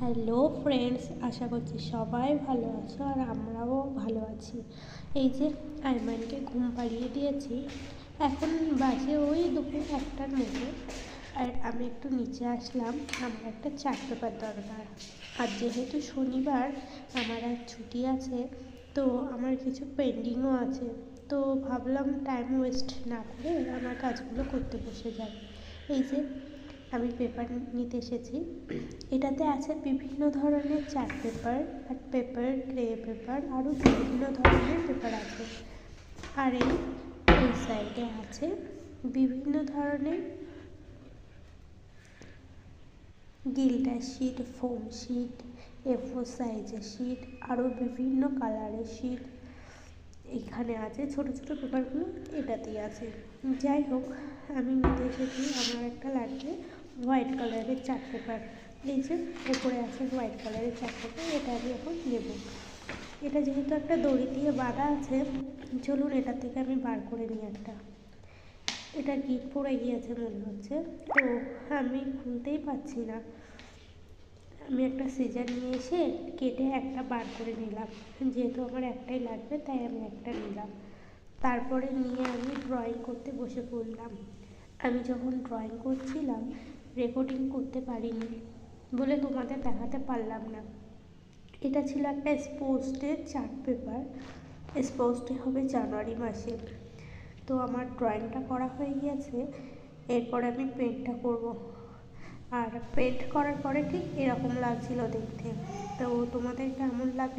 Hello friends, আশা করছি সবাই ভালো আছো আর আমরাও ভালো আছি। এই যে আইমানকে ঘুম পাড়িয়ে দিয়েছি, এখন বাজে ওই দুপুর 1টার মতো। আর আমি একটু নিচে আসলাম, আমার একটা চার্ট পেপার দরকার। আর যেহেতু শনিবার আমার আর ছুটি আছে, তো আমার কিছু পেন্ডিংও আছে, তো ভাবলাম টাইম ওয়েস্ট না করে আমার কাজগুলো করতে বসে যাই। এই যে আমি পেপার নিতে এসেছি, এটাতে আছে বিভিন্ন ধরনের chart paper, art paper, grey paper, আরও বিভিন্ন ধরনের পেপার আছে। আর এই সাইডে আছে বিভিন্ন ধরনের গিল্টার শিট, ফোম শিট, A4 সাইজের শিট, আরও বিভিন্ন কালারের শিট এখানে আছে। ছোট ছোট পেপারগুলো এটাতেই আছে। যাই হোক, আমি নিতে এসেছি, আমার একটা লাগবে হোয়াইট কালারের চার্ট পেপার। এই যে উপরে আছে হোয়াইট কালারের চার্ট পেপার, এটা আমি এখন নেব। এটা যেহেতু একটা দড়ি দিয়ে বাঁধা আছে, চলুন এটা থেকে আমি বার করে নিই একটা। এটা গিট পড়ে গিয়েছে মনে হচ্ছে, তো আমি খুলতেই পারছি না। আমি একটা সিজার নিয়ে এসে কেটে একটা বার করে নিলাম, যেহেতু আমার একটাই লাগবে তাই আমি একটা নিলাম। তারপরে নিয়ে আমি ড্রয়িং করতে বসে পড়লাম। আমি যখন ড্রয়িং করছিলাম রেকর্ডিং করতে পারিনি বলে তোমাদের দেখাতে পারলাম না। এটা ছিল একটা sports day chart paper. Sports day হবে জানুয়ারি মাসে। তো আমার ড্রয়িংটা করা হয়ে গিয়েছে, এরপরে আমি পেন্টটা করব। আর পেন্ট করার পরে ঠিক এরকম লাগছিল দেখতে। তো তোমাদের কেমন লাগলো